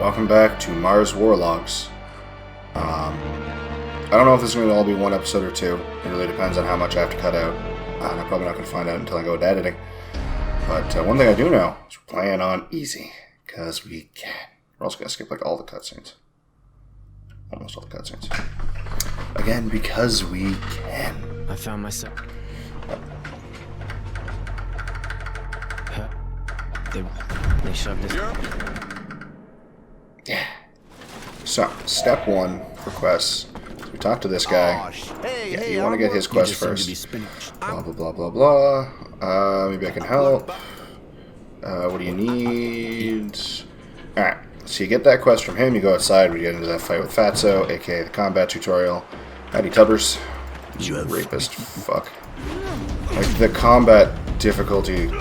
welcome back to Mars Warlogs. I don't know if this is going to all be one episode or two. It really depends on how much I have to cut out. And I'm probably not going to find out until I go to editing. But one thing I do know is we're playing on easy, because we can. We're also going to skip like all the cutscenes. Almost all the cutscenes. Again, because we can. I found myself. They shoved this. Yeah. So, step one for quests. So we talk to this guy. Yeah, you want to get his quest first. Blah, blah, blah, blah, blah. Maybe I can help. What do you need? Alright, so you get that quest from him. You go outside. We get into that fight with Fatso, aka the combat tutorial. Howdy, Tubbers. You rapist. Fuck. Like, the combat difficulty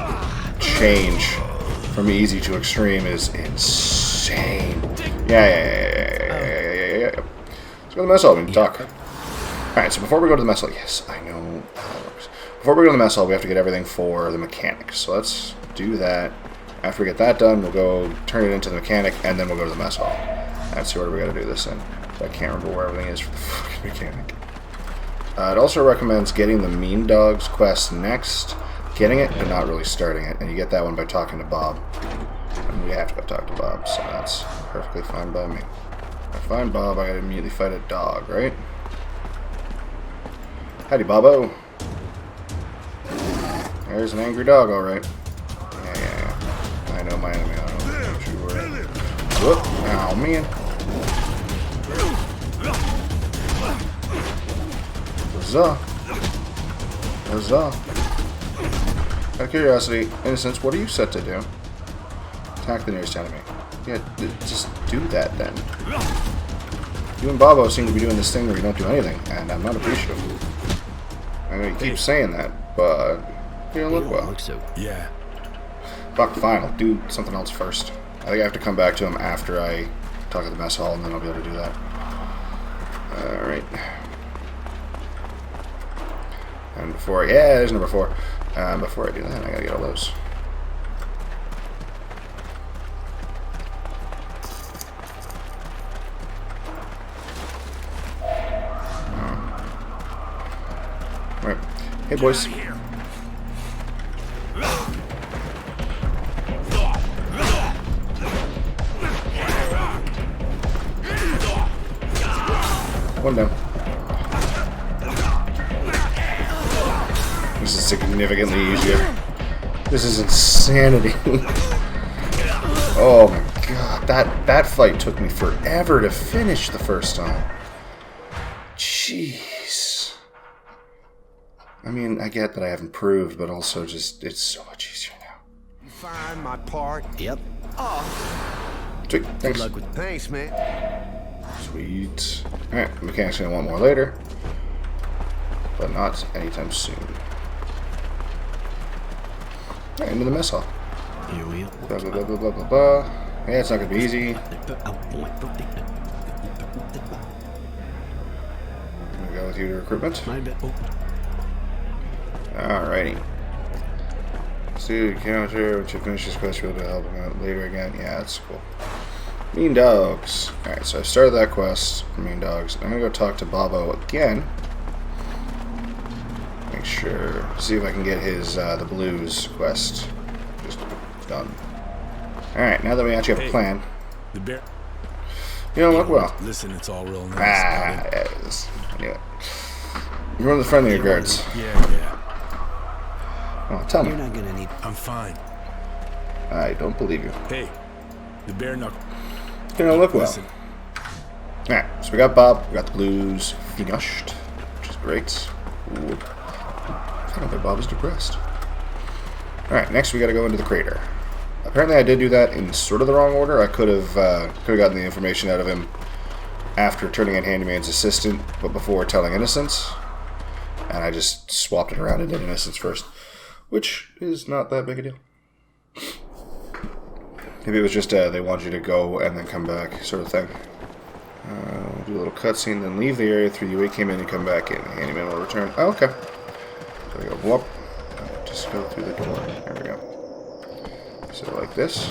change from easy to extreme is insane. Yeah. Let's go to the mess hall. We need to talk. Alright, so before we go to the mess hall, yes, I know how it works. Before we go to the mess hall, we have to get everything for the mechanic. So let's do that. After we get that done, we'll go turn it into the mechanic, and then we'll go to the mess hall. That's the order we gotta do this in. So I can't remember where everything is for the fucking mechanic. It also recommends getting the Mean Dogs quest next. Getting it, but not really starting it. And you get that one by talking to Bob. And we have to go talk to Bob, so that's perfectly fine by me. If I find Bob, I gotta immediately fight a dog, right? Howdy, Bobo. There's an angry dog, alright. Yeah. I know my enemy. I don't know what you were. Whoop. Oh, man. Huzzah. Huzzah. Out of curiosity, Innocence, what are you set to do? Attack the nearest enemy. Yeah, just do that then. You and Bobo seem to be doing this thing where you don't do anything, and I'm not appreciative. I know you keep saying that, but you don't look well. Yeah. Fuck, fine, I'll do something else first. I think I have to come back to him after I talk at the mess hall, and then I'll be able to do that. Alright. And before, yeah, there's number 4. Before I do that, I gotta get all those. Right. Hey, boys. One down. This is significantly easier. This is insanity. Oh my god, that fight took me forever to finish the first time. Jeez. I mean, I get that I have improved, but also just, it's so much easier now. Find my part. Yep. Sweet, thanks. Good luck with. Thanks, man. Sweet. Alright, mechanic's gonna want more later. But not anytime soon. Alright, into the mess hall. Here we Blah, blah, blah, blah, blah, blah, blah. Yeah, it's not gonna be easy. I'm gonna go with you to recruitment. Alrighty. See, counter, when you finish this quest, you'll be able to help him out later again. Yeah, that's cool. Mean Dogs. Alright, so I started that quest for Mean Dogs. I'm gonna go talk to Bobo again. Make sure, see if I can get his, the Blues quest just done. Alright, now that we actually have a plan. The bear. You don't look well. Listen, it's all real nice. Yes. I knew it. You're one of the friendlier guards. Yeah. Oh, tell me. You're not gonna need. I'm fine. I don't believe you. Hey, the bare knuckle. You don't look well. Listen. Alright, so we got Bob, we got the Blues finished, which is great. Ooh. I don't think Bob is depressed. Alright, next we gotta go into the crater. Apparently I did do that in sort of the wrong order. I could have gotten the information out of him after turning in Handyman's assistant, but before telling Innocence. And I just swapped it around and did Innocence first, which is not that big a deal. Maybe it was just they want you to go and then come back, sort of thing. We'll do a little cutscene, then leave the area through the way you came in and come back in. Handyman will return. Oh, okay. So we go, whoop. Just go through the door. There we go. So like this.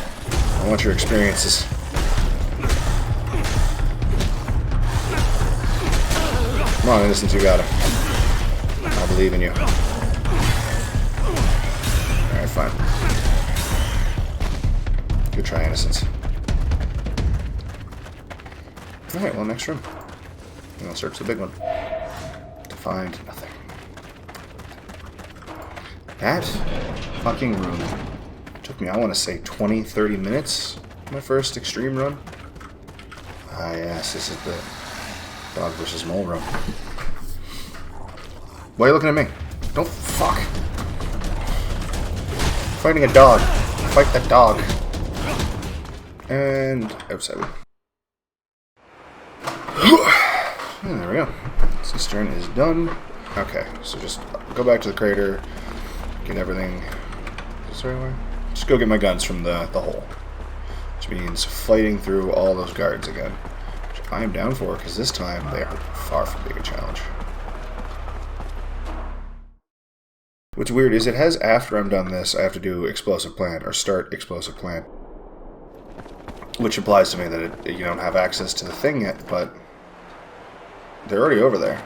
I want your experiences. Come on, Innocence, you got it. I believe in you. Alright, fine. Good try, Innocence. Alright, well, next room. And I'll search the big one. To find nothing. That fucking room took me, I want to say, 20-30 minutes. My first extreme run. Ah, yes, this is the dog versus mole room. Why are you looking at me? Don't fuck. Fighting a dog. Fight that dog. And outside. There we go. Cistern is done. Okay, so just go back to the crater. Get everything. Sorry, where? Just go get my guns from the hole. Which means fighting through all those guards again. Which I am down for, because this time they are far from being a challenge. What's weird is it has, after I'm done this, I have to do explosive plan, or start explosive plan. Which implies to me that you don't have access to the thing yet, but they're already over there.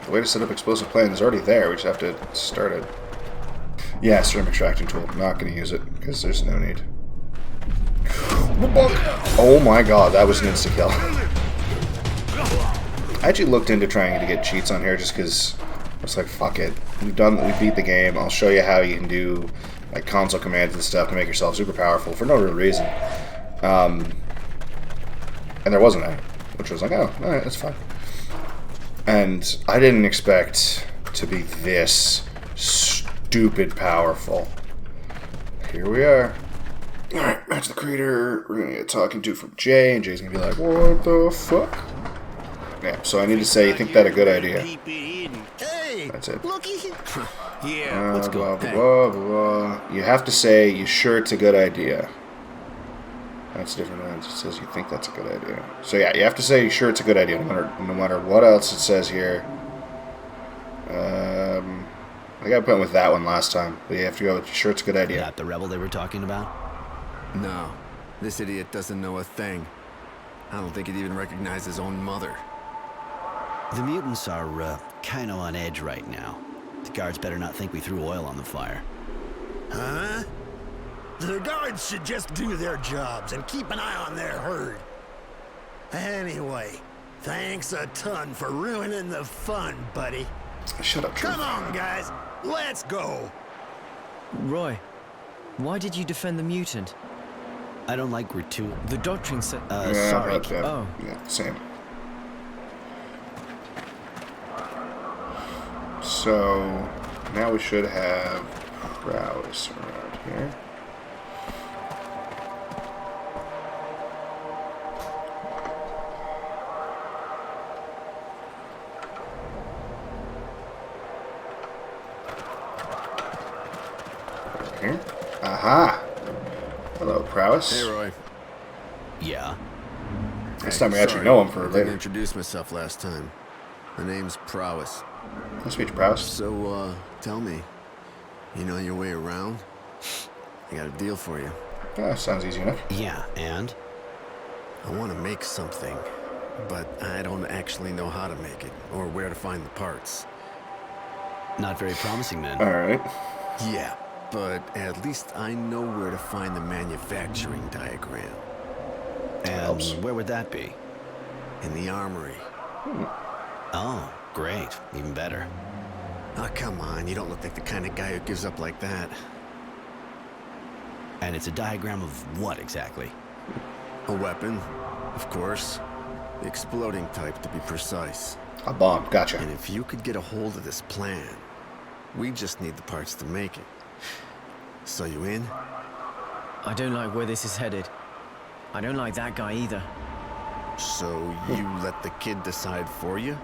The way to set up explosive plan is already there, we just have to start it. Yeah, ceramic extraction tool. I'm not going to use it, because there's no need. Oh my god, that was an insta-kill. I actually looked into trying to get cheats on here, just because I was like, fuck it. We beat the game, I'll show you how you can do like console commands and stuff to make yourself super powerful, for no real reason. And there wasn't any, which was like, oh, alright, that's fine. And I didn't expect to be this stupid powerful. Here we are. Alright, back to the crater. We're gonna get talking to from Jay, and Jay's gonna be like, what the fuck? Yeah, so I need to say, you think that a good idea? That's it. Yeah, let's go. Blah, blah, blah. You have to say, you sure it's a good idea? That's different than it says you think that's a good idea. So yeah, you have to say you sure it's a good idea, no matter what else it says here. I think I put with that one last time, but you have to go with sure it's a good idea. Is that the rebel they were talking about? No, this idiot doesn't know a thing. I don't think he'd even recognize his own mother. The mutants are kind of on edge right now. The guards better not think we threw oil on the fire. Huh? The guards should just do their jobs and keep an eye on their herd. Anyway, thanks a ton for ruining the fun, buddy. Shut up, True. Come on, guys. Let's go. Roy, why did you defend the mutant? I don't like The doctrine said... Yeah, sorry. Oh. Yeah, same. So, now we should have prowess around here. Here. Aha! Hello, prowess. Hey, Roy. Yeah. This time we actually know him for I didn't later. introduce myself last time. My name's Prowess. Nice to meet you, prowess. So, tell me, you know your way around? I got a deal for you. Yeah, sounds easy enough. Yeah, and? I want to make something, but I don't actually know how to make it, or where to find the parts. Not very promising, then. Alright. Yeah, but at least I know where to find the manufacturing diagram. And Helps. where would that be? In the armory. Oh, great. Even better. Oh, come on, you don't look like the kind of guy who gives up like that. And it's a diagram of what, exactly? A weapon, of course. The exploding type, to be precise. A bomb, gotcha. And if you could get a hold of this plan, we just need the parts to make it. So you in? I don't like where this is headed. I don't like that guy either. So you let the kid decide for you?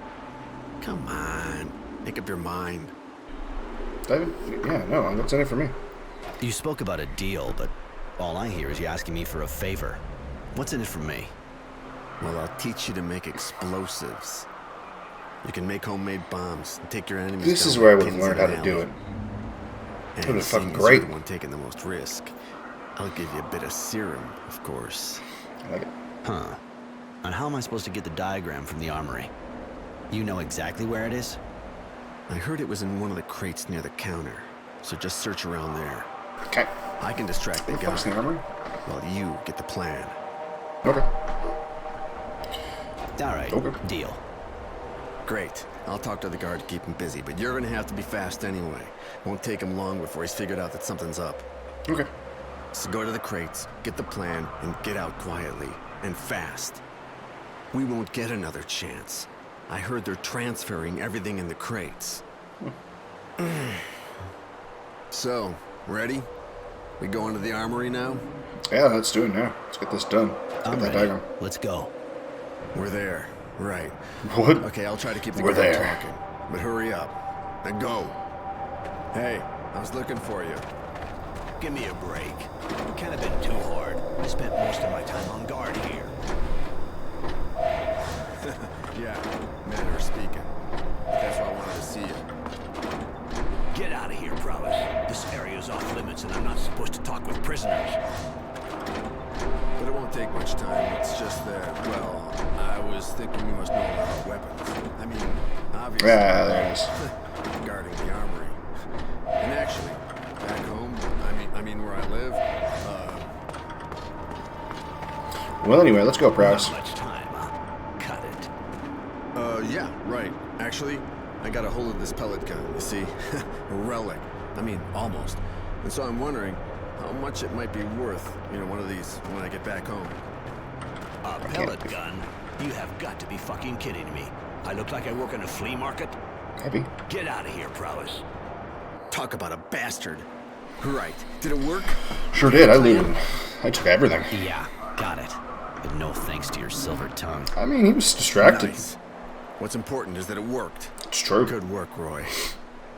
Come on, make up your mind. David? Yeah, no, what's in it for me? You spoke about a deal, but all I hear is you asking me for a favor. What's in it for me? Well, I'll teach you to make explosives. You can make homemade bombs and take your enemies This down is where I like would have pins learned in how an to do alley. it. And That was fucking seeing as great. you're the one taking the most risk, I'll give you a bit of serum, of course. I like it. Huh. And how am I supposed to get the diagram from the armory? You know exactly where it is? I heard it was in one of the crates near the counter, so just search around there. Okay. I can distract the Fuck's the guy armory? while you get the plan. Okay. All right, Okay. deal. Great. I'll talk to the guard to keep him busy, but you're gonna have to be fast anyway. Won't take him long before he's figured out that something's up. Okay. So go to the crates, get the plan, and get out quietly. And fast. We won't get another chance. I heard they're transferring everything in the crates. So, ready? We go into the armory now? Yeah, let's do it now. Let's get this done. Let's I'm get that ready. diagram. Let's go. We're there. Right. What? Okay, I'll try to keep the We're guard there. talking. But hurry up. Now go. Hey, I was looking for you. Give me a break. Can't have been too hard. I spent most of my time on guard here. Yeah, manner of speaking. That's why I wanted to see you. Get out of here, Prowess. This area's off limits and I'm not supposed to talk with prisoners. But it won't take much time. It's just that, well, I was thinking you must know about weapons. I mean, obviously. Yeah, there it is. Guarding the armory. And actually, back home, I mean where I live, Well, anyway, let's go, Prowse. Not much time, huh? Cut it. yeah, right. Actually, I got a hold of this pellet gun, you see? A relic. I mean, almost. And so I'm wondering how much it might be worth, one of these when I get back home. A pellet gun? You have got to be fucking kidding me. I look like I work in a flea market? Maybe. Get out of here, Prowess. Talk about a bastard. Right. Did it work? Sure did. I looted. I took everything. Yeah, got it. But no thanks to your silver tongue. I mean, he was distracted. Nice. What's important is that it worked. It's true. Good work, Roy.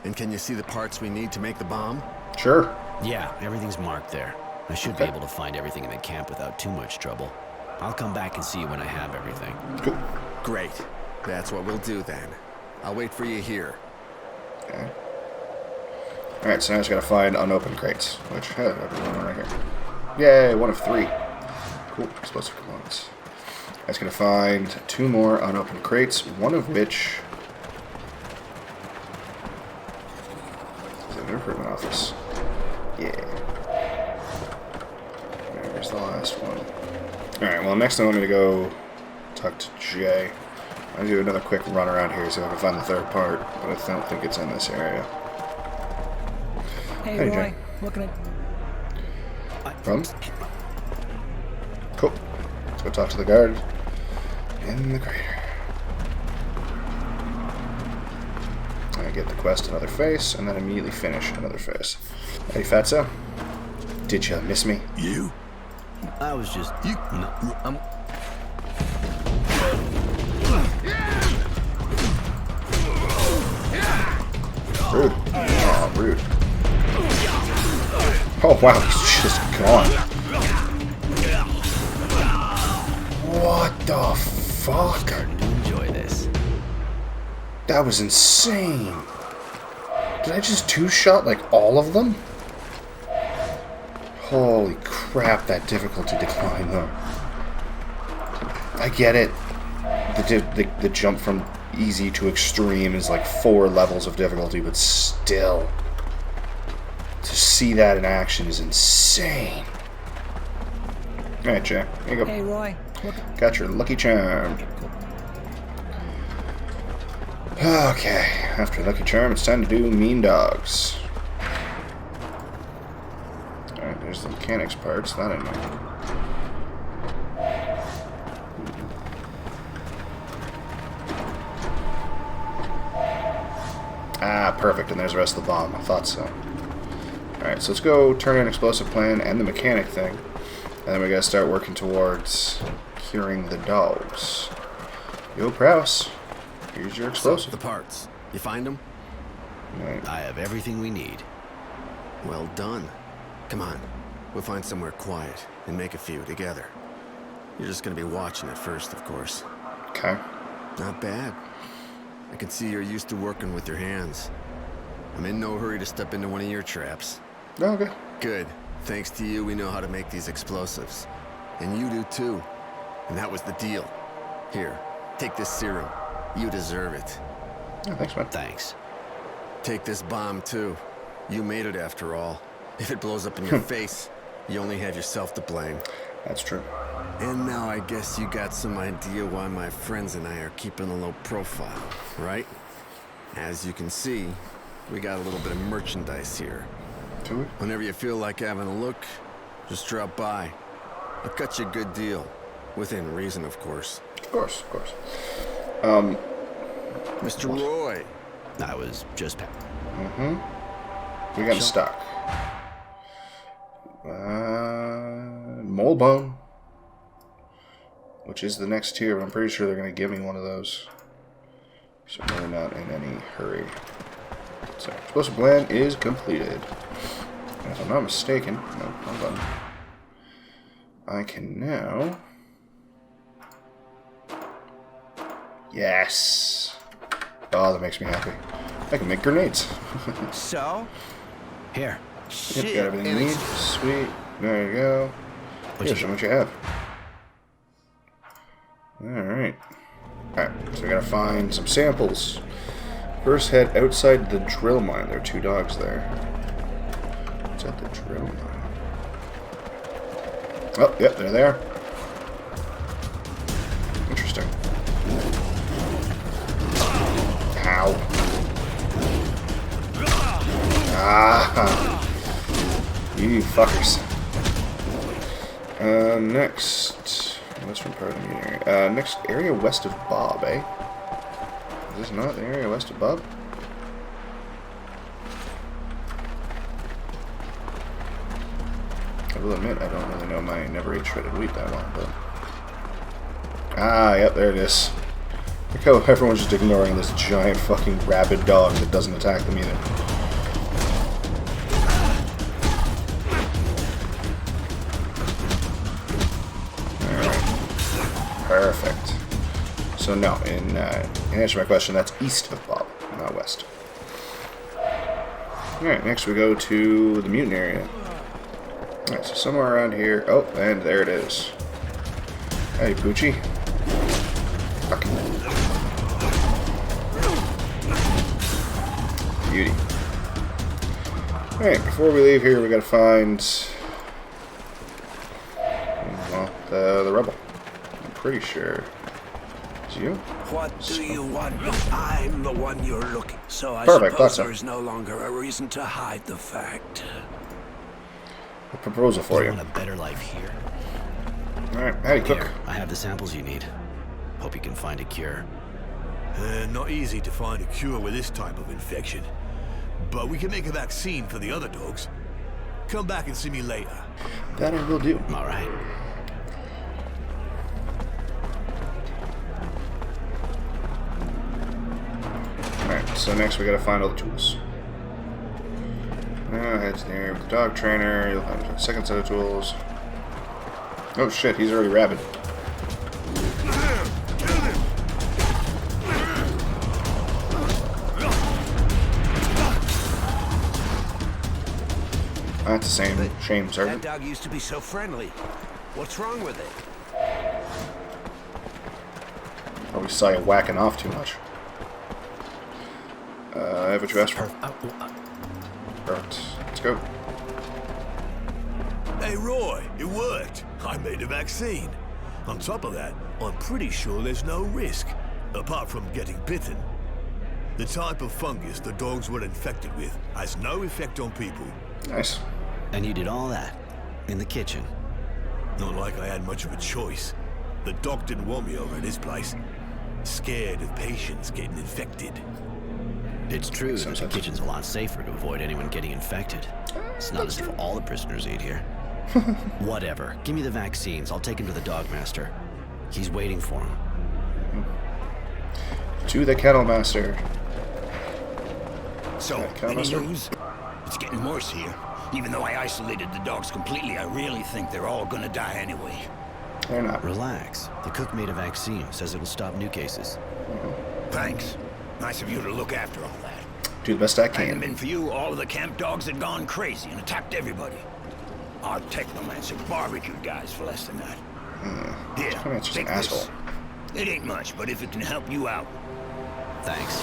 And can you see the parts we need to make the bomb? Sure. Yeah, everything's marked there. I should be able to find everything in the camp without too much trouble. I'll come back and see you when I have everything. Cool. Great. That's what we'll do then. I'll wait for you here. Okay. Alright, so now I just gotta find unopened crates, which, hey, I've got one right here. Yay, 1 of 3. Cool, explosive components. I just gotta find 2 more unopened crates, one of which is in the recruitment office. Yeah. There's the last one. Alright, well, next I want me to go talk to Jay. I'm gonna do another quick run around here, see if I can find the third part, but I don't think it's in this area. Hey, Hey, Roy, Jay. looking at... Problems? Cool. Let's go talk to the guard in the crater. I get the quest another face, and then immediately finish another face. Hey, Fatso. Did you miss me? You? I was just... I'm... Rude. Oh, rude. Oh, wow, he's just gone. What the fuck? Starting to enjoy this. That was insane. Did I just two-shot, like, all of them? Holy crap, that difficulty decline, though. I get it. The jump from easy to extreme is like 4 levels of difficulty, but still, to see that in action is insane. Alright, Jay, here you go. Hey, Roy, look... Got your lucky charm. Okay, after lucky charm, it's time to do mean dogs. Alright, there's the mechanics parts. That I know. Ah, perfect, and there's the rest of the bomb. I thought so. Alright, so let's go turn in explosive plan and the mechanic thing. And then we gotta start working towards curing the dogs. Yo, Prowse. Here's your explosive. The parts. You find them? Right. I have everything we need. Well done. Come on. We'll find somewhere quiet and make a few together. You're just gonna be watching at first, of course. Okay. Not bad. I can see you're used to working with your hands. I'm in no hurry to step into one of your traps. Okay. Good. thanks to you, we know how to make these explosives. And you do too. And that was the deal. Here, take this serum. You deserve it. Yeah, thanks, man. Thanks. Take this bomb too. You made it after all. If it blows up in your face, you only have yourself to blame. That's true. And now I guess you got some idea why my friends and I are keeping a low profile, right? As you can see, we got a little bit of merchandise here. Do we? Whenever you feel like having a look, just drop by. I'll cut you a good deal. Within reason, of course. Of course, of course. Mr. Roy. I was just... We got stock. Mole bone. Which is the next tier, but I'm pretty sure they're going to give me one of those. So we're not in any hurry. So, explosive blend is completed. And if I'm not mistaken, no, hold on. I can now... Yes! Oh, that makes me happy. I can make grenades. So? Here. Yep, got everything you need. Sweet. There you go. Here's how much you have. Alright. Alright, so we gotta find some samples. First head outside the drill mine. There are 2 dogs there. What's at the drill mine? Oh, yep, they're there. Interesting. Ow. Ah! You fuckers. Next... Western part of the area. Next area west of Bob, eh? Is this not the area west of Bob? I will admit, I don't really know my never ate shredded wheat that well, but... Ah, yep, there it is. Look how everyone's just ignoring this giant fucking rabid dog that doesn't attack them either. Perfect. So no, in answer to my question, that's east of Bob, not west. Alright, next we go to the mutant area. Alright, so somewhere around here. Oh, and there it is. Hey, Poochie. Fucking beauty. Alright, before we leave here, we gotta find... well, the rebel. Pretty sure it's you. What do you want? I'm the one you're looking. So I Perfect, suppose so. there is no longer a reason to hide the fact. A proposal for you. Want a better life here? Alright, howdy, cook. Here, I have the samples you need. Hope you can find a cure. Not easy to find a cure with this type of infection. But we can make a vaccine for the other dogs. Come back and see me later. That I will do. Alright. Alright, so next we gotta find all the tools. Now heads near the dog trainer. You'll find a second set of tools. Oh shit, he's already rabid. That's the same. Shame, That Sergeant. dog used to be so friendly. What's wrong with it? Probably saw you whacking off too much. I have what you asked for. Perfect. Let's go. Hey, Roy, it worked. I made a vaccine. On top of that, I'm pretty sure there's no risk, apart from getting bitten. The type of fungus the dogs were infected with has no effect on people. Nice. And you did all that in the kitchen. Not like I had much of a choice. The doc didn't want me over at his place. Scared of patients getting infected. It's true that the kitchen's a lot safer to avoid anyone getting infected. It's not as if all the prisoners eat here. Whatever. Give me the vaccines. I'll take him to the dog master. He's waiting for him. To the kennel master. So, Kennel any master? news? It's getting worse here. Even though I isolated the dogs completely, I really think they're all gonna die anyway. They're not. Relax. The cook made a vaccine. Says it'll stop new cases. Thanks. Nice of you to look after all that. Do the best I Hadn't can. been for you, all of the camp dogs had gone crazy and attacked everybody. Our technomancer barbecued guys for less than that. Here, Technomancer's an take asshole. this. It ain't much, but if it can help you out. Thanks.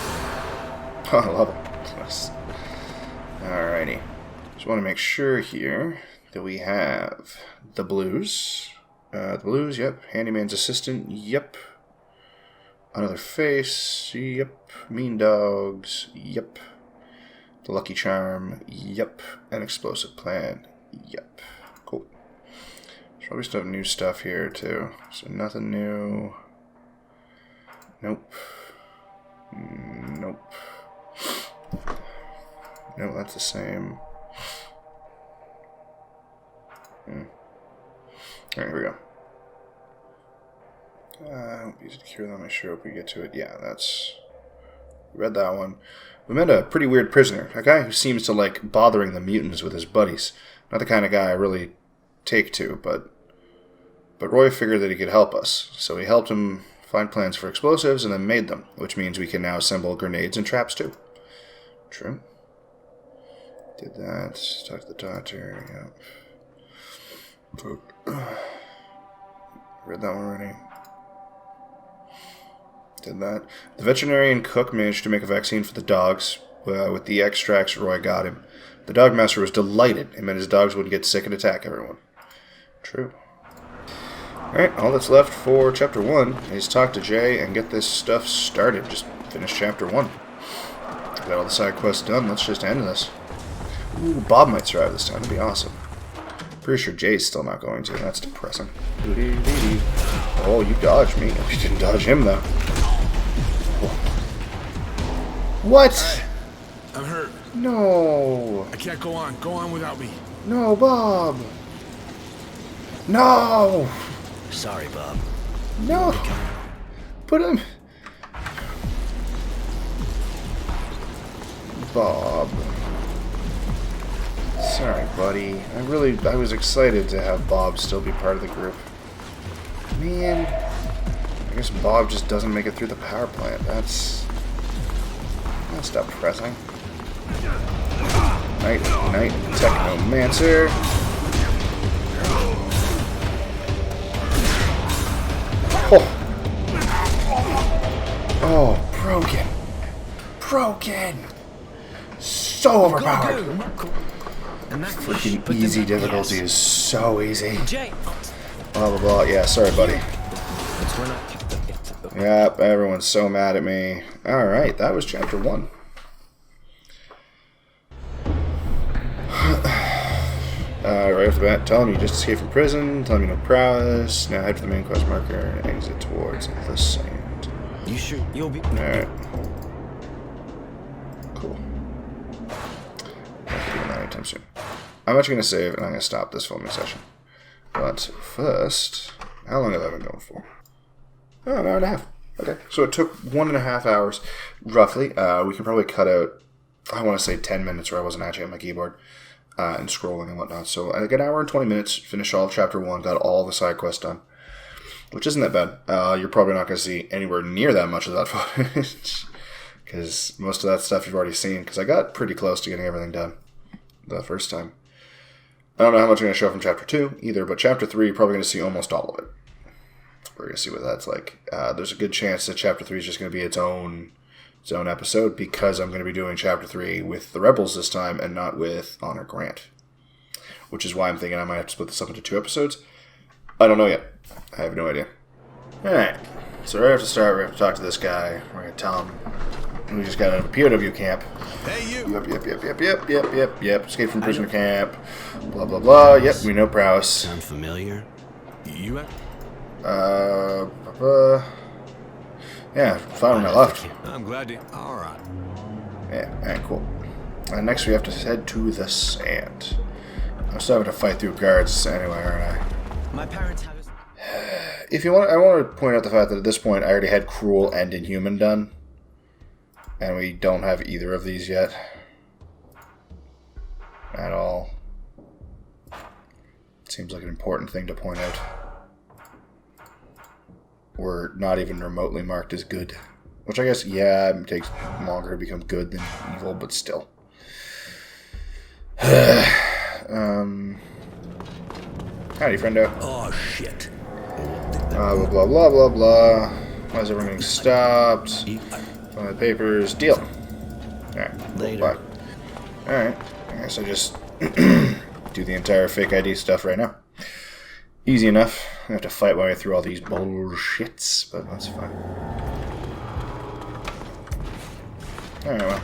Oh, I love it. Yes. Alrighty. Just want to make sure here that we have the blues. The blues, yep. Handyman's assistant, yep. Another face, yep. Mean dogs, yep. The lucky charm, yep. An explosive plan, yep. Cool. Probably still have new stuff here too. So nothing new. Nope. Nope. No, that's the same. Alright, here we go. Easy to cure them. I sure hope we get to it. Yeah, that's... We read that one. We met a pretty weird prisoner. A guy who seems to like bothering the mutants with his buddies. Not the kind of guy I really take to, but Roy figured that he could help us. So we helped him find plans for explosives and then made them, which means we can now assemble grenades and traps too. True. Did that. Talk to the doctor. Yeah. Read that one already. Did that. The veterinarian cook managed to make a vaccine for the dogs with the extracts Roy got him. The dog master was delighted. It meant his dogs wouldn't get sick and attack everyone. True. Alright, all that's left for Chapter 1 is talk to Jay and get this stuff started. Just finish Chapter 1. Got all the side quests done. Let's just end this. Ooh, Bob might survive this time. That'd be awesome. Pretty sure Jay's still not going to. That's depressing. Oh, you dodged me. You didn't dodge him, though. What? Hey, I'm hurt. No. I can't go on. Go on without me. No, Bob. No. Sorry, Bob. No. Put him. Bob. Sorry, buddy. I was excited to have Bob still be part of the group. Man, I guess Bob just doesn't make it through the power plant. That's depressing. Night, Technomancer. Oh, broken. So overpowered. Freaking easy difficulty is so easy. Blah, blah, blah. Yeah, sorry, buddy. Yep, everyone's so mad at me. Alright, that was Chapter 1. Right off the bat, tell him you just escaped from prison, tell him you know prowess, now head for the main quest marker and exit towards the sand. You sure you'll be... Alright. Cool. Not doing that anytime soon. I'm actually going to save and I'm going to stop this filming session. But first, how long have I been going for? Oh, an hour and a half. Okay, so it took 1.5 hours, roughly. We can probably cut out, I want to say 10 minutes where I wasn't actually on my keyboard and scrolling and whatnot. So like an hour and 20 minutes, finished all of Chapter 1, got all the side quests done, which isn't that bad. You're probably not going to see anywhere near that much of that footage because most of that stuff you've already seen because I got pretty close to getting everything done the first time. I don't know how much I'm going to show from Chapter 2 either, but Chapter 3 you're probably going to see almost all of it. We're going to see what that's like. There's a good chance that Chapter 3 is just going to be its own episode because I'm going to be doing Chapter 3 with the Rebels this time and not with Honor Grant. Which is why I'm thinking I might have to split this up into 2 episodes. I don't know yet. I have no idea. Alright. So right after the start, we have to talk to this guy. We're going to tell him we just got out of a POW camp. Hey, you! Yep. Escape from prisoner camp. Blah, blah, blah. Yep, we know prowess. Sound familiar? You at? Yeah, fine when I left. I'm glad to... Alright. Yeah, alright, cool. And next we have to head to the sand. I'm still having to fight through guards anyway, aren't I? My parents have... If you want, I want to point out the fact that at this point I already had Cruel and Inhuman done. And we don't have either of these yet. At all. Seems like an important thing to point out. We're not even remotely marked as good. Which I guess, yeah, it takes longer to become good than evil, but still. Howdy, friendo. Oh, shit. Blah, blah, blah, blah, blah. Why is everything stopped? Find the papers. Deal. Alright. Later. Alright. I guess I just do the entire fake ID stuff right now. Easy enough. I have to fight my way through all these bullshits, but that's fine. Alright, well.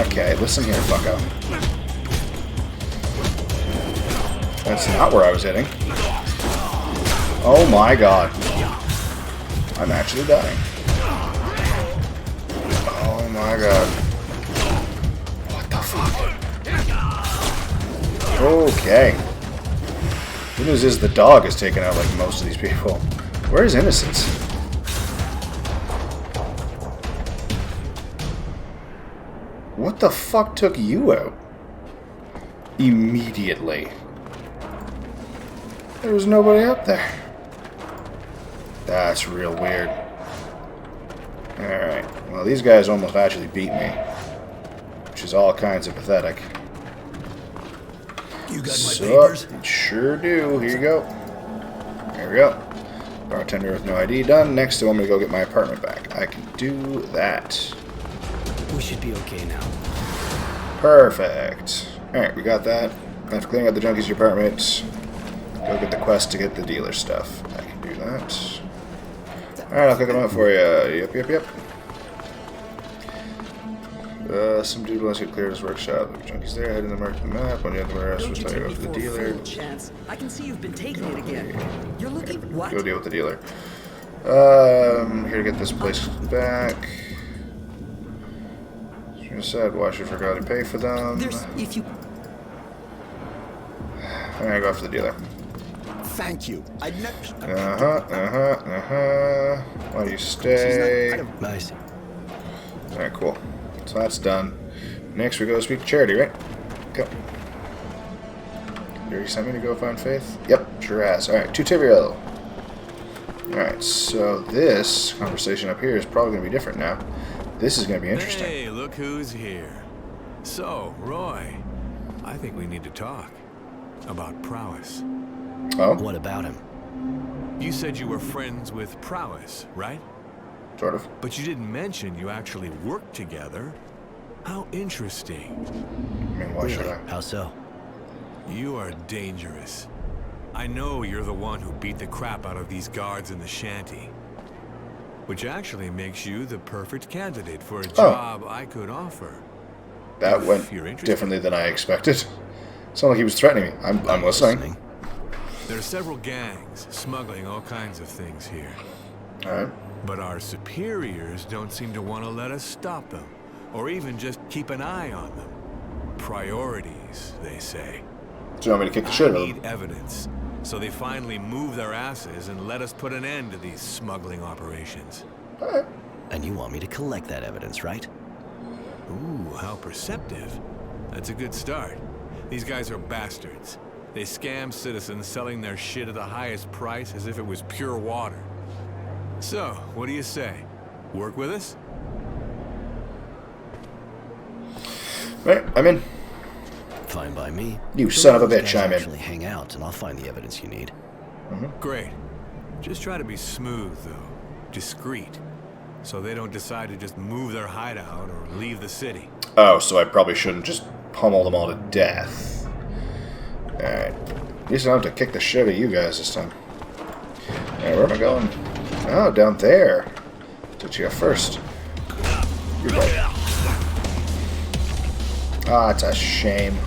Okay, listen here, fucko. That's not where I was heading. Oh my god. I'm actually dying. Oh my god. What the fuck? Okay. The news is the dog is taken out like most of these people. Where's Innocence? What the fuck took you out? Immediately. There was nobody up there. That's real weird. Alright. Well, these guys almost actually beat me. Which is all kinds of pathetic. You got my papers? Sure do. Here you go. There we go. Bartender with no ID done. Next, I want me to go get my apartment back. I can do that. We should be okay now. Perfect. Alright, we got that. After clearing out the junkies' apartment, go get the quest to get the dealer stuff. I can do that. Alright, I'll cook them up for you. Yep. Some dude wants to clear his workshop. The junkies there, heading to mark the map. When you have the rest, we'll tell you go for the dealer. I can see you've been taking it again. You're looking what? Go deal with the dealer. Here to get this place back. Said, why should I forgot to pay for them? If you... I'm gonna go after the dealer. Thank you. I'd never... Why do you stay? Nice. Alright, cool. So that's done. Next we go speak to Charity, right? Okay. You already sent me to go find Faith? Yep, sure has. Alright, to Tivriel. Alright, so this conversation up here is probably going to be different now. This is going to be interesting. Hey, look who's here. So, Roy, I think we need to talk about Prowess. Oh? What about him? You said you were friends with Prowess, right? Sort of. But you didn't mention you actually worked together. How interesting. I mean, why should I? How so? You are dangerous. I know you're the one who beat the crap out of these guards in the shanty. Which actually makes you the perfect candidate for a job I could offer. That went differently than I expected. Sounded like he was threatening me. I'm listening. There are several gangs smuggling all kinds of things here. Alright. But our superiors don't seem to want to let us stop them, or even just keep an eye on them. Priorities, they say. Do you want me to kick the shit out of them? I need evidence, so they finally move their asses and let us put an end to these smuggling operations. Alright. And you want me to collect that evidence, right? Ooh, how perceptive. That's a good start. These guys are bastards. They scam citizens selling their shit at the highest price as if it was pure water. So, what do you say? Work with us? Right, I'm in. Fine by me. You son of a bitch, I'm in. Actually hang out, and I'll find the evidence you need. Great. Just try to be smooth, though. Discreet. So they don't decide to just move their hideout or leave the city. Oh, so I probably shouldn't just pummel them all to death. Alright. At least I don't have to kick the shit out of you guys this time. Alright, where am I going? Oh, down there. Took you first. You're right. Ah, it's a shame.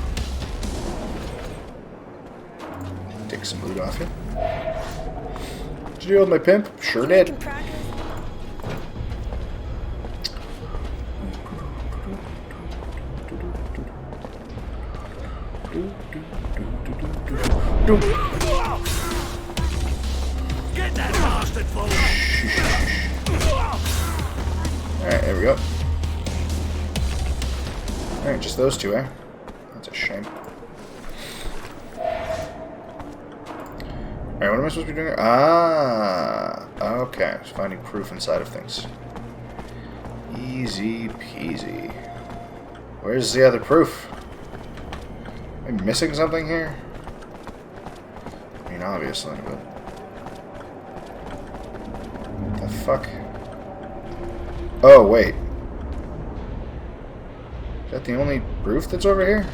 Take some loot off you. Did you deal with my pimp? Sure did. Get that bastard full. Alright, there we go. Alright, just those two, eh? That's a shame. Alright, what am I supposed to be doing here? Ah, okay. Finding proof inside of things. Easy peasy. Where's the other proof? Am I missing something here? I mean, obviously, but... What the fuck? Oh, wait. Is that the only roof that's over here?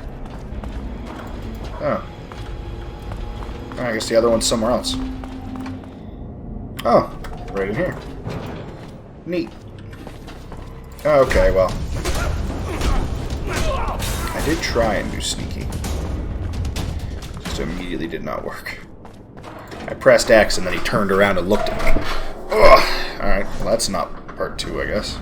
Oh. I guess the other one's somewhere else. Oh, right in here. Neat. Okay, well. I did try and do sneaky. Just immediately did not work. I pressed X and then he turned around and looked at me. Ugh. Alright, well that's not part 2, I guess.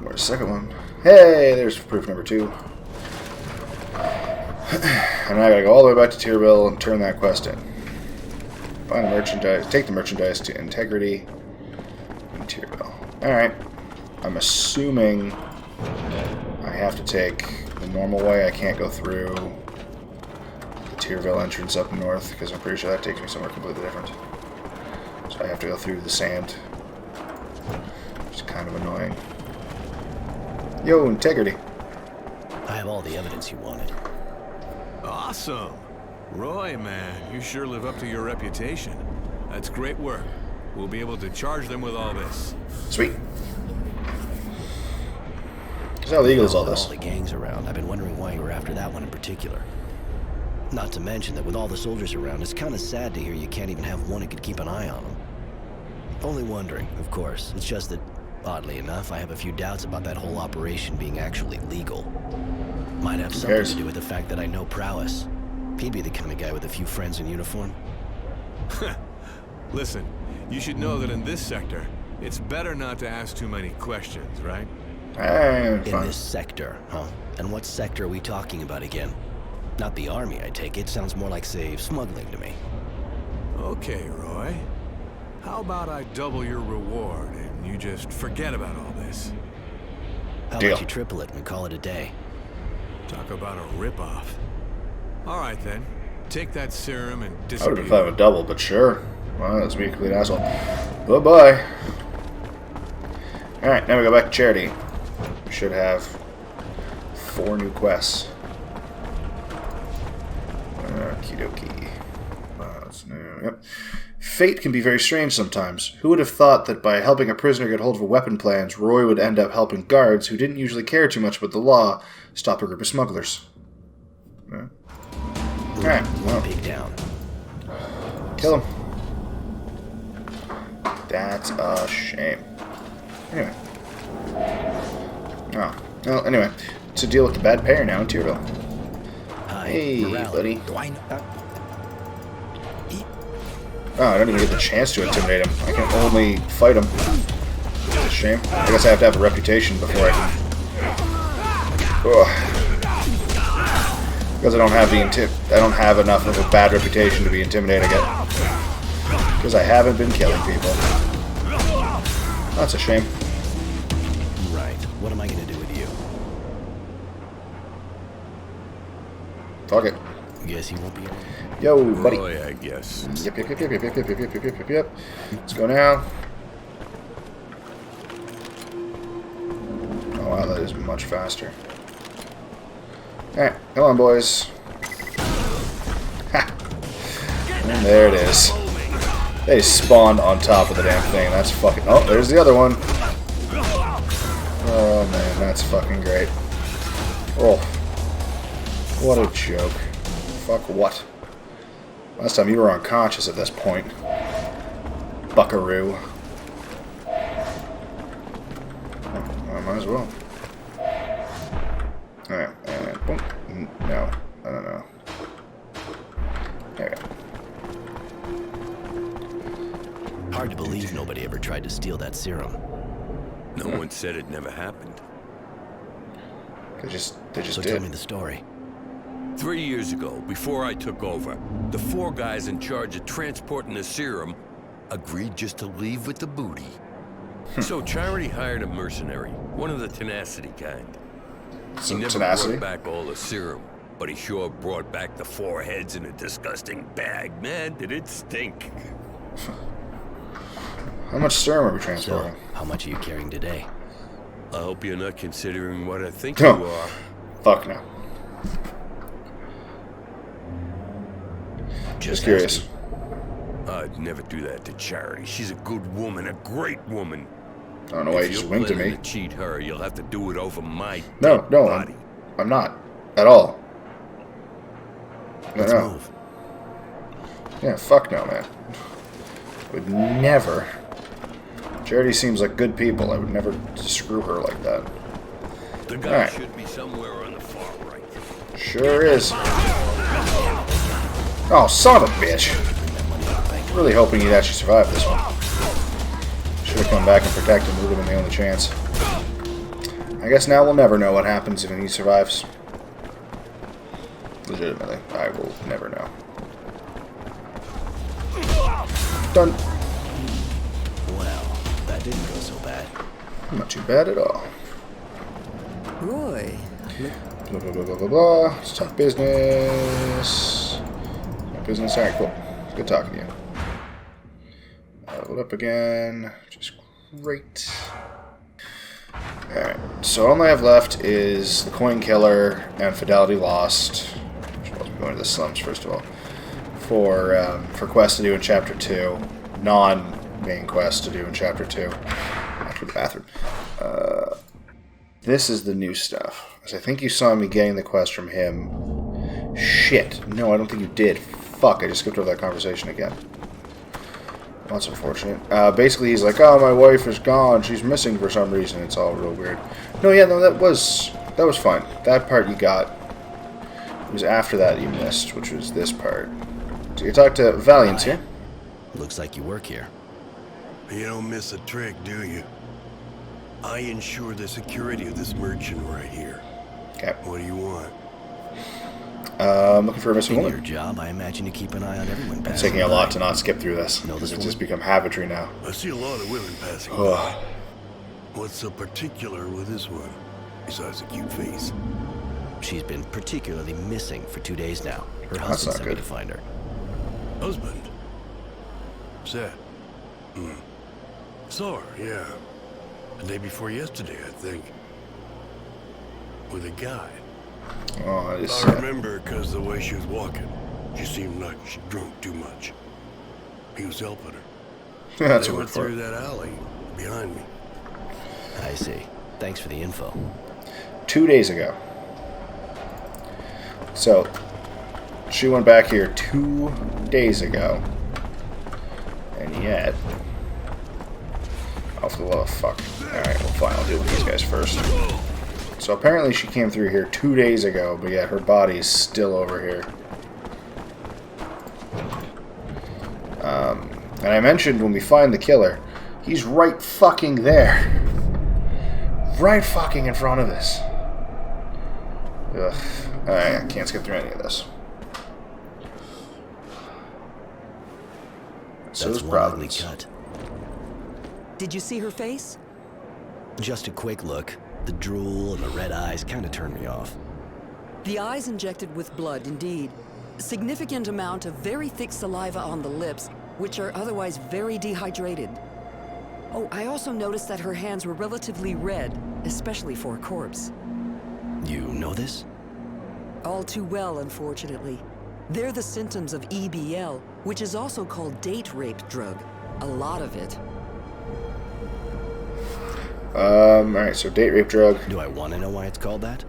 Where's the second one? Hey, there's proof number 2. And now I gotta go all the way back to Tierville and turn that quest in. Find the merchandise, take the merchandise to Integrity in Tierville. Alright. I'm assuming I have to take the normal way. I can't go through the Tierville entrance up north because I'm pretty sure that takes me somewhere completely different. So I have to go through the sand. Which is kind of annoying. Yo, Integrity. I have all the evidence you wanted. Awesome. Roy, man, you sure live up to your reputation. That's great work. We'll be able to charge them with all this. Sweet. How legal is all this? All the gangs around. I've been wondering why you were after that one in particular. Not to mention that with all the soldiers around, it's kind of sad to hear you can't even have one who could keep an eye on them. Only wondering, of course. It's just that, oddly enough, I have a few doubts about that whole operation being actually legal. Might have something to do with the fact that I know Prowess. He'd be the kind of guy with a few friends in uniform. Listen, you should know that in this sector, it's better not to ask too many questions, right? In this sector, huh? And what sector are we talking about again? Not the army, I take it. Sounds more like, say, smuggling to me. Okay, Roy. How about I double your reward and you just forget about all this? How about you triple it and call it a day? Talk about a ripoff. All right, then. Take that serum and I would disappear. have been fine with double, but sure. Well, that's me a complete asshole. Bye-bye. Alright, now we go back to Charity. We should have 4 new quests. Okie dokie. That's new. Yep. Fate can be very strange sometimes. Who would have thought that by helping a prisoner get hold of weapon plans, Roy would end up helping guards who didn't usually care too much about the law stop a group of smugglers? Yeah. Alright, well. Big down. Kill him. That's a shame. Anyway. Oh. Well, anyway. To deal with the bad payer now in Tierville. Hey, buddy. Oh, I don't even get the chance to intimidate him. I can only fight him. That's a shame. I guess I have to have a reputation before I can... Ugh. Because I don't have I don't have enough of a bad reputation to be intimidating it. Because I haven't been killing people. That's a shame. Right. What am I going to do with you? Fuck it. Guess he won't be able. Yo, buddy. Roy, I guess. Yep. Let's go now. Oh wow, that is much faster. Alright, come on, boys. Ha! And there it is. They spawned on top of the damn thing. That's fucking... Oh, there's the other one. Oh, man, that's fucking great. Oh. What a joke. Fuck what? Last time you were unconscious at this point. Buckaroo. Oh, might as well. Alright, and boom. No, I don't know. There we go. Hard to believe nobody ever tried to steal that serum. No one said it never happened. They just So did. tell me the story. 3 years ago, before I took over, the 4 guys in charge of transporting the serum agreed just to leave with the booty. So Charity hired a mercenary, one of the tenacity kind. He never Tenacity? brought back all the serum, but he sure brought back the 4 heads in a disgusting bag. Man, did it stink. How much serum are we So, transporting? how much are you carrying today? I hope you're not considering what I think you are. Fuck no. Just curious. I'd never do that to Charity. She's a good woman, a great woman. I don't know why you just winked at me. If you're planning to cheat her, you'll have to do it over my body. I'm not. At all. Let's move. Yeah, fuck no, man. Would never. Charity seems like good people. I would never screw her like that. The guy should be somewhere on the far right. Sure is. Oh, son of a bitch. Really hoping he'd actually survive this one. Should have come back and protected him. Would have been the only chance. I guess now we'll never know what happens if he survives. Legitimately, I will never know. Done. Well, that didn't go so bad. Not too bad at all. Roy. Blah, blah, blah, blah, blah, blah. Let's talk business. Business, alright, cool. It's good talking to you. Load up again, which is great. Alright, so all I have left is the Coin Killer and Fidelity Lost. I'll be going to the slums first of all. For quests to do in Chapter 2. Non-main quests to do in Chapter 2. After the bathroom. This is the new stuff. Because I think you saw me getting the quest from him. Shit. No, I don't think you did. Fuck, I just skipped over that conversation again. Well, that's unfortunate. Basically, he's like, oh, my wife is gone. She's missing for some reason. It's all real weird. No, yeah, no, that was fine. That part you got. It was after that you missed, which was this part. So you talk to Valiant here. Looks like you work here. You don't miss a trick, do you? I ensure the security of this merchant right here. Okay. What do you want? I'm looking for a missing woman. In your job, I imagine you keep an eye on everyone. It's taking a lot to not skip through this. It's just become habitry now. I see a lot of women passing by. What's so particular with this one, besides a cute face? She's been particularly missing for 2 days now. Her husband sent me to find her. Husband? What's that? Saw her, yeah. The day before yesterday, I think. With a guy. Oh, I remember because the way she was walking. She seemed like she drunk too much. He was helping her. That's they what went through that alley behind me. I see. Thanks for the info. 2 days ago. So, she went back here 2 days ago. And yet... Oh, for the love of fuck. Alright, well fine, I'll deal with these guys first. So apparently she came through here 2 days ago, but yet her body is still over here. And I mentioned when we find the killer, he's right fucking there. Right fucking in front of us. Ugh. I can't skip through any of this. That's one ugly cut. Did you see her face? Just a quick look. The drool and the red eyes kind of turned me off. The eyes injected with blood, indeed. Significant amount of very thick saliva on the lips, which are otherwise very dehydrated. Oh, I also noticed that her hands were relatively red, especially for a corpse. You know this? All too well, unfortunately. They're the symptoms of EBL, which is also called date rape drug. A lot of it. Alright, so date rape drug. Do I want to know why it's called that?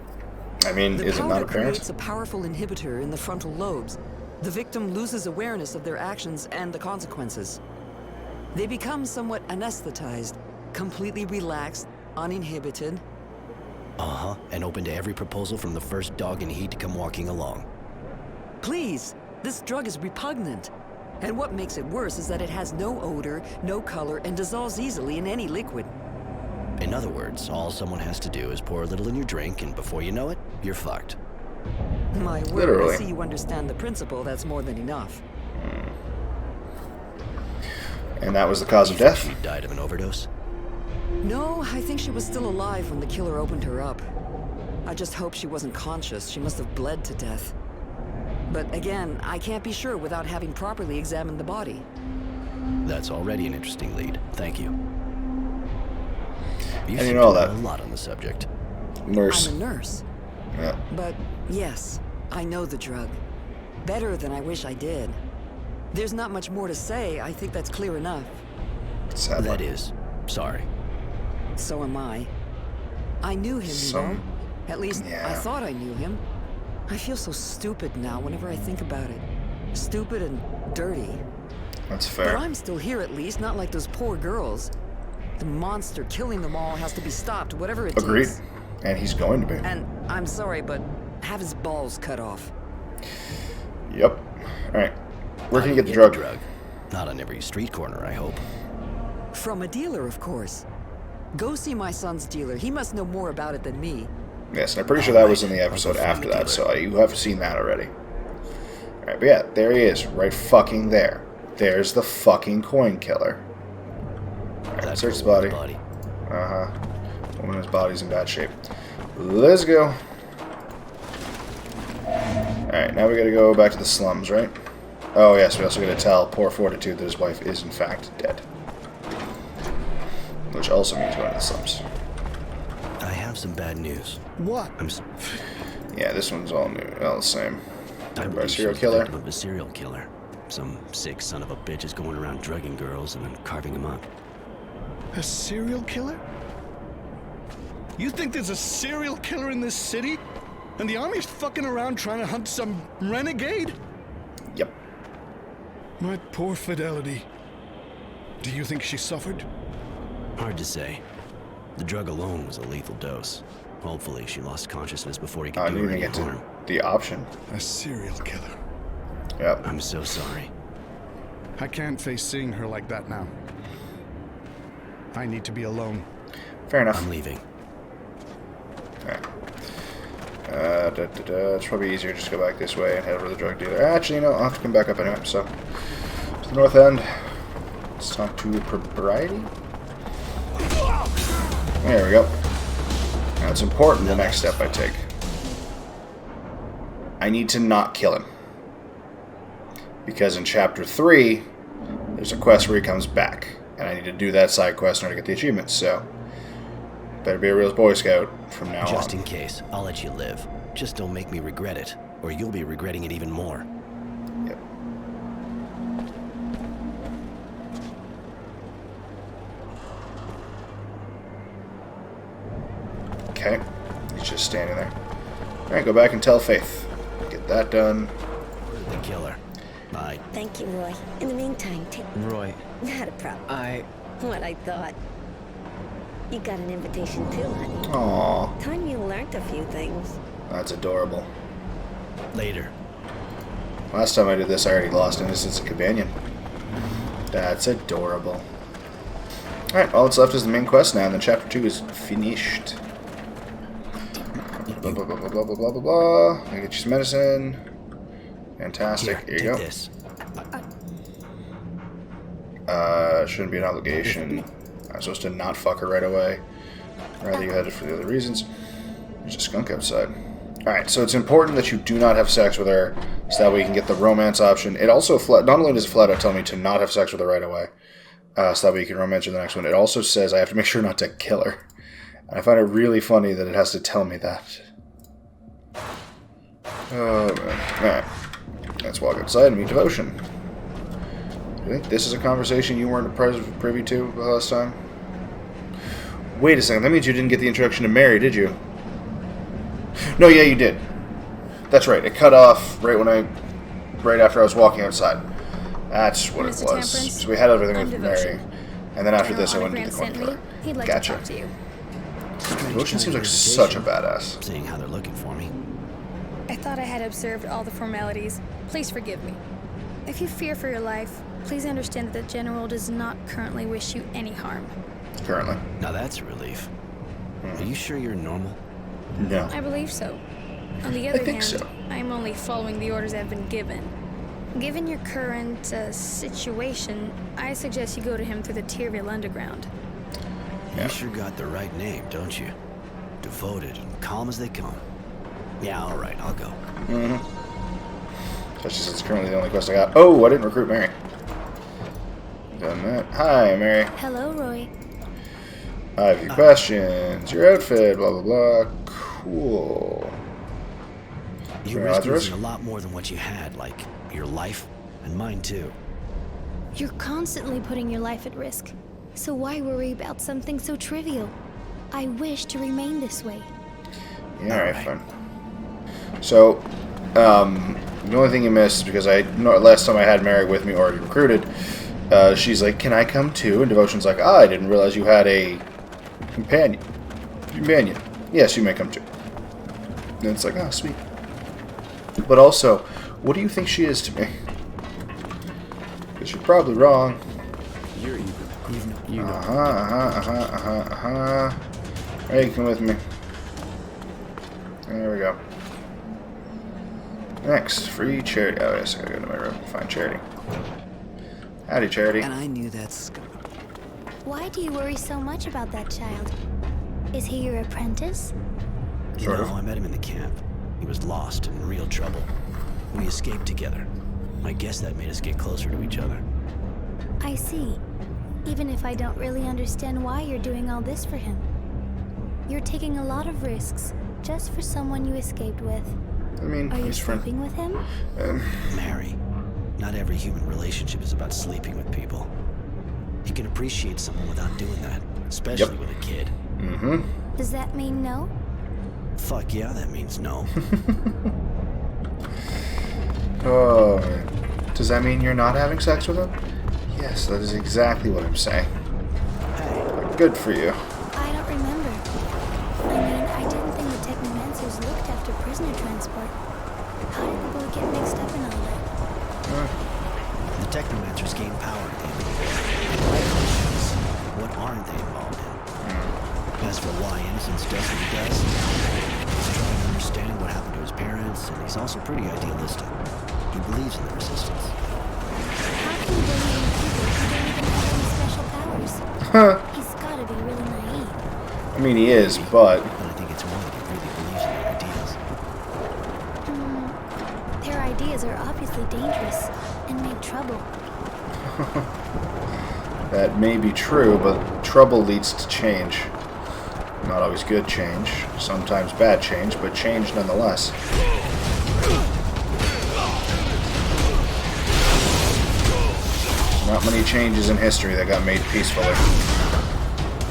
I mean, is it not apparent? The powder creates a powerful inhibitor in the frontal lobes. The victim loses awareness of their actions and the consequences. They become somewhat anesthetized, completely relaxed, uninhibited. Uh-huh, and open to every proposal from the first dog in heat to come walking along. Please, this drug is repugnant. And what makes it worse is that it has no odor, no color, and dissolves easily in any liquid. In other words, all someone has to do is pour a little in your drink, and before you know it, you're fucked. My word, Literally. I see you understand the principle. That's more than enough. And that was the cause of death? She died of an overdose? No, I think she was still alive when the killer opened her up. I just hope she wasn't conscious. She must have bled to death. But again, I can't be sure without having properly examined the body. That's already an interesting lead. Thank you. And you know that. A lot on the subject. Nurse. I'm a nurse. Yeah. But yes, I know the drug. Better than I wish I did. There's not much more to say. I think that's clear enough. Sadly. That is. Sorry. So am I. I knew him, you know? At least, I thought I knew him. I feel so stupid now whenever I think about it. Stupid and dirty. That's fair. But I'm still here at least, not like those poor girls. The monster killing them all has to be stopped, whatever it Agreed. takes. And he's going to be. And I'm sorry, but have his balls cut off. Yep. Alright. Where can you get the drug? Not on every street corner, I hope. From a dealer, of course. Go see my son's dealer. He must know more about it than me. Yes, and I'm pretty sure that was in the episode after that, so you have seen that already. Alright, but yeah, there he is, right fucking there. There's the fucking coin killer. Alright, search the body. Uh-huh. Woman's body's in bad shape. Let's go. Alright, now we gotta go back to the slums, right? Oh yes, we also gotta tell poor Fortitude that his wife is in fact dead. Which also means going to the slums. I have some bad news. What? Yeah, this one's all new, all the same. I By a believe serial she's the killer. victim of a serial killer. Some sick son of a bitch is going around drugging girls and then carving them up. A serial killer? You think there's a serial killer in this city? And the army's fucking around trying to hunt some renegade? Yep. My poor Fidelity. Do you think she suffered? Hard to say. The drug alone was a lethal dose. Hopefully she lost consciousness before he could do her any harm. The option. A serial killer. Yep. I'm so sorry. I can't face seeing her like that now. I need to be alone. Fair enough. I'm leaving. Alright. It's probably easier just to go back this way and head over to the drug dealer. Actually, no, I'll have to come back up anyway, so. To the north end. Let's talk to Propriety. There we go. Now it's important, the next step I take. I need to not kill him. Because in Chapter 3, there's a quest where he comes back. And I need to do that side quest in order to get the achievement, so... better be a real Boy Scout from now on. Just in case, I'll let you live. Just don't make me regret it, or you'll be regretting it even more. Yep. Okay. He's just standing there. Alright, go back and tell Faith. Get that done. The killer. Bye. Thank you, Roy. In the meantime, take... Roy. Not a problem. What I thought. You got an invitation too, honey. Aww. Time you learned a few things. That's adorable. Later. Last time I did this, I already lost Innocence and Companion. That's adorable. Alright, all that's left is the main quest now, and then Chapter 2 is finished. Blah, blah, blah, blah, blah, blah, blah, blah, blah. I get you some medicine. Fantastic. Here you go. This. Shouldn't be an obligation. I'm supposed to not fuck her right away. Rather, you had it for the other reasons. There's a skunk outside. Alright, so it's important that you do not have sex with her, so that way you can get the romance option. It also, not only does it flat out tell me to not have sex with her right away, so that way you can romance her in the next one, it also says I have to make sure not to kill her. And I find it really funny that it has to tell me that. Oh, man. Alright. Let's walk outside and meet Devotion. I think this is a conversation you weren't privy to the last time. Wait a second, that means you didn't get the introduction to Mary, did you? No, yeah, you did. That's right, it cut off right after I was walking outside. That's what it was. So we had everything with Mary, and then after this I went to the coin killer. Gotcha. Devotion seems like such a badass. Seeing how they're looking for me. I thought I had observed all the formalities. Please forgive me. If you fear for your life, please understand that the General does not currently wish you any harm. Currently. Now that's a relief. Are you sure you're normal? No. I believe so. On the other hand, so. I am only following the orders I've been given. Given your current situation, I suggest you go to him through the Tyrville Underground. You sure got the right name, don't you? Devoted and calm as they come. Yeah, alright, I'll go. Especially since it's currently the only quest I got. Oh, I didn't recruit Mary. Done that. Hi, Mary. Hello, Roy. I have a few questions. Your outfit, blah, blah, blah. Cool. You risk losing a lot more than what you had, like your life and mine too. You're constantly putting your life at risk. So why worry about something so trivial? I wish to remain this way. Yeah, alright, fine. So, the only thing you missed, because last time I had Mary with me already recruited, she's like, can I come too? And Devotion's like, I didn't realize you had a companion. Yes, you may come too. And it's like, oh, sweet. But also, what do you think she is to me? Because you're probably wrong. You're even. You know. Hey, come with me. There we go. Next, free charity. Oh, yes, I gotta go to my room and find Charity. Howdy, Charity. And I knew that's... Why do you worry so much about that child? Is he your apprentice? Sort of. I met him in the camp. He was lost and in real trouble. We escaped together. I guess that made us get closer to each other. I see. Even if I don't really understand why you're doing all this for him. You're taking a lot of risks just for someone you escaped with. I mean, are you he's sleeping with him? Mary, not every human relationship is about sleeping with people. You can appreciate someone without doing that, especially with a kid. Mm-hmm. Does that mean no? Fuck yeah, that means no. Oh, man. Does that mean you're not having sex with him? Yes, that is exactly what I'm saying. Hey. Good for you. I don't remember. I mean, I didn't think the Technomancers looked after prisoner transport. How did the boy get mixed up in all that? The Technomancers gain power at the end of the war. My question is, what aren't they involved in? As for why Innocence does what he does, he's trying to understand what happened to his parents, and he's also pretty idealistic. He believes in the Resistance. How can you believe in people who don't even have any special powers? He's gotta be really naive. I mean, he is, but... I think it's more that he really believes in their ideas. Their ideas are obviously dangerous and make trouble. That may be true, but trouble leads to change. Not always good change, sometimes bad change, but change nonetheless. Not many changes in history that got made peacefully.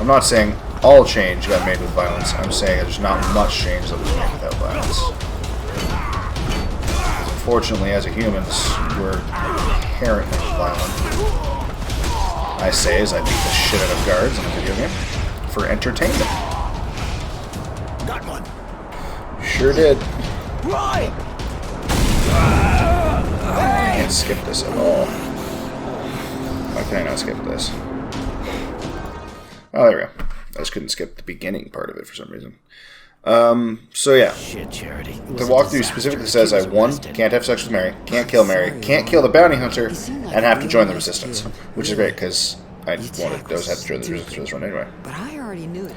I'm not saying all change got made with violence. I'm saying there's not much change that was made without violence. Because unfortunately, as humans, we're inherently violent. I say as I beat the shit out of guards in a video game for entertainment. Got one. Sure did. Right. I can't skip this at all. Why can I not skip this? Oh, there we go. I just couldn't skip the beginning part of it for some reason. So yeah. Shit, Charity. The walkthrough specifically says I, 1, can't have sex with Mary, can't kill Mary, can't kill the bounty hunter, and have to join the Resistance. Which is great, because I wanted those had to join the Resistance for this run anyway. But I already knew it.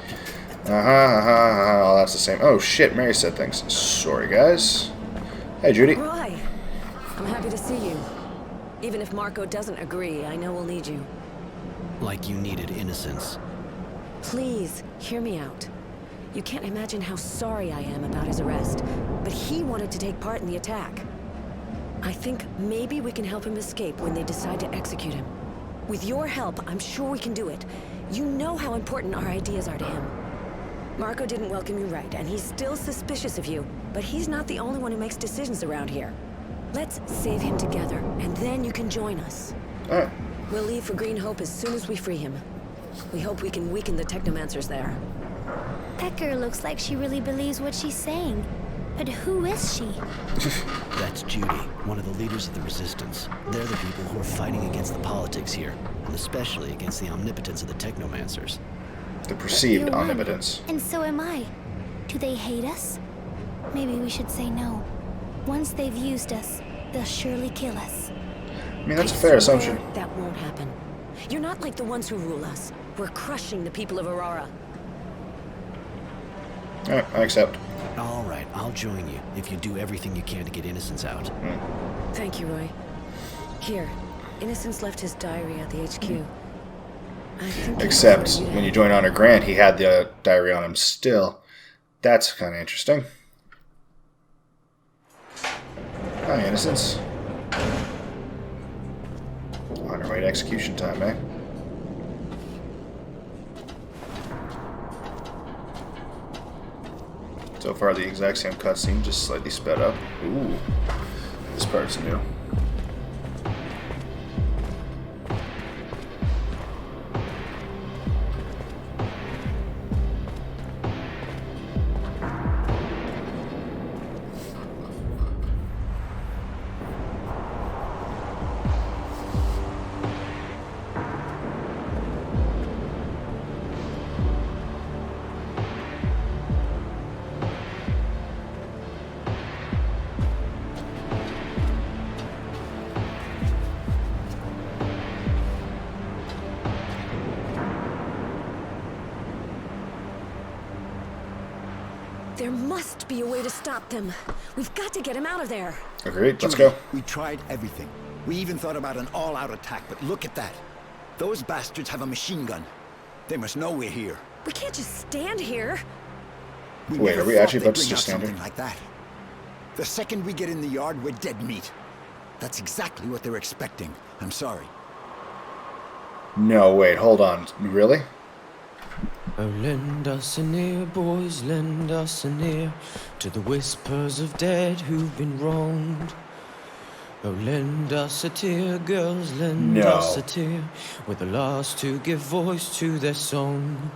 Oh, that's the same. Oh shit, Mary said things. Sorry, guys. Hey, Judy. Roy, I'm happy to see you. Even if Marco doesn't agree, I know we'll need you. Like you needed Innocence. Please, hear me out. You can't imagine how sorry I am about his arrest, but he wanted to take part in the attack. I think maybe we can help him escape when they decide to execute him. With your help, I'm sure we can do it. You know how important our ideas are to him. Marco didn't welcome you right, and he's still suspicious of you, but he's not the only one who makes decisions around here. Let's save him together, and then you can join us. Alright. We'll leave for Green Hope as soon as we free him. We hope we can weaken the Technomancers there. That girl looks like she really believes what she's saying. But who is she? That's Judy, one of the leaders of the Resistance. They're the people who are fighting against the politics here, and especially against the omnipotence of the Technomancers. The perceived You're omnipotence. And so am I. Do they hate us? Maybe we should say no. Once they've used us, they'll surely kill us. I mean, that's a fair assumption. That won't happen. You're not like the ones who rule us. We're crushing the people of Aurora. Alright, I accept. Alright, I'll join you if you do everything you can to get Innocence out. Thank you, Roy. Here, Innocence left his diary at the HQ. I think Except, when you join Honor Grant, he had the diary on him still. That's kind of interesting. Hi, Innocence. Honor Estimated execution time, eh? So far, the exact same cutscene, just slightly sped up. Ooh, this part's new. There must be a way to stop them. We've got to get him out of there. Agreed, let's Judy, go. We tried everything. We even thought about an all-out attack, but look at that. Those bastards have a machine gun. They must know we're here. We can't just stand here. Wait, never are we thought actually they'd about to bring just out stand here? something like that. The second we get in the yard, we're dead meat. That's exactly what they're expecting. I'm sorry. No, wait, hold on. Really? Oh, lend us an ear, boys, lend us an ear to the whispers of dead who've been wronged. Oh, lend us a tear, girls, lend us a tear. We're the last to give voice to their song.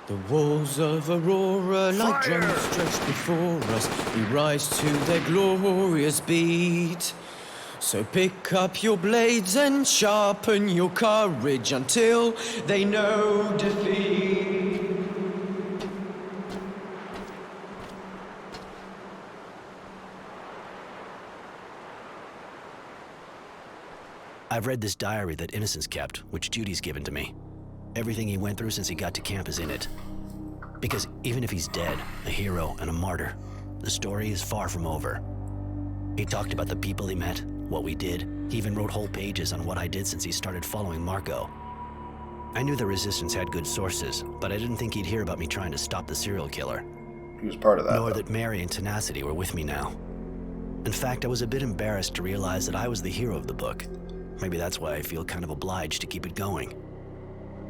The walls of Aurora, like drums stretched before us, we rise to their glorious beat. So pick up your blades and sharpen your courage until they know defeat. I've read this diary that Innocence kept, which Judy's given to me. Everything he went through since he got to camp is in it. Because even if he's dead, a hero and a martyr, the story is far from over. He talked about the people he met, what we did. He even wrote whole pages on what I did since he started following Marco. I knew the Resistance had good sources, but I didn't think he'd hear about me trying to stop the serial killer. He was part of that. Nor that Mary and Tenacity were with me now. In fact, I was a bit embarrassed to realize that I was the hero of the book. Maybe that's why I feel kind of obliged to keep it going.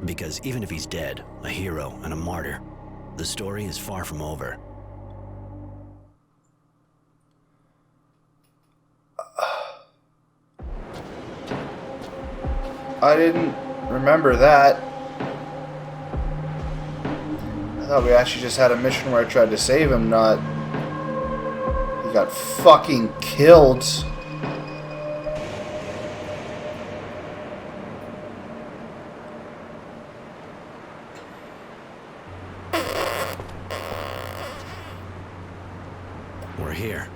Because even if he's dead, a hero and a martyr, the story is far from over. I didn't remember that. I thought we actually just had a mission where I tried to save him, not... He got fucking killed. We're here.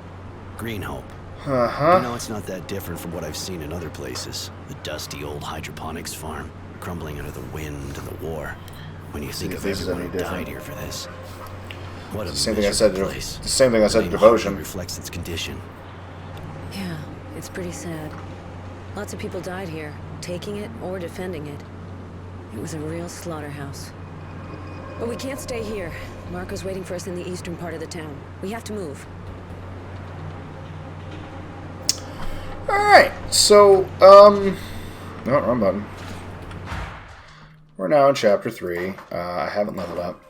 Green Hope. Uh-huh. You know, it's not that different from what I've seen in other places. The dusty old hydroponics farm, crumbling under the wind and the war. When you think of everyone who died here for this. What a same thing I said to place. the same thing I said to Devotion. Reflects its condition. Yeah, it's pretty sad. Lots of people died here, taking it or defending it. It was a real slaughterhouse. But we can't stay here. Marco's waiting for us in the eastern part of the town. We have to move. Alright, so, no, wrong button. We're now in Chapter 3. I haven't leveled up.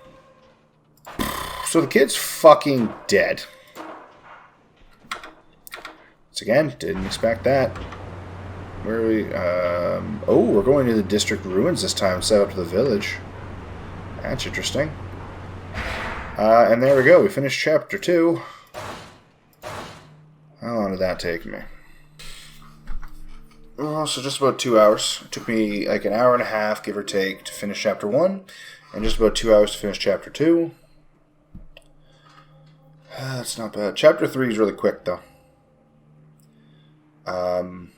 So the kid's fucking dead. Once again, didn't expect that. Where are we? Oh, we're going to the district ruins this time, set up to the village. That's interesting. And there we go. We finished Chapter 2. How long did that take me? Oh, so just about 2 hours. It took me like an hour and a half, give or take, to finish Chapter 1. And just about 2 hours to finish Chapter 2. That's not bad. Chapter 3 is really quick, though. I'm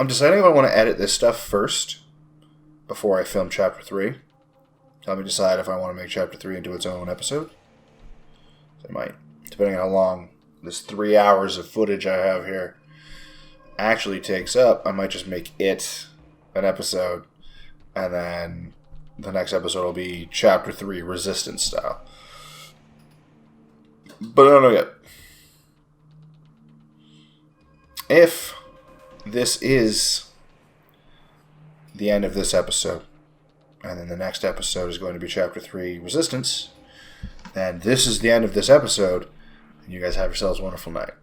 deciding if I want to edit this stuff first before I film Chapter 3. Let me decide if I want to make Chapter 3 into its own episode. I might, depending on how long this 3 hours of footage I have here actually takes up. I might just make it an episode, and then the next episode will be Chapter 3 Resistance style. But I don't know yet. if this is the end of this episode, and then the next episode is going to be Chapter 3, Resistance, then this is the end of this episode, and you guys have yourselves a wonderful night.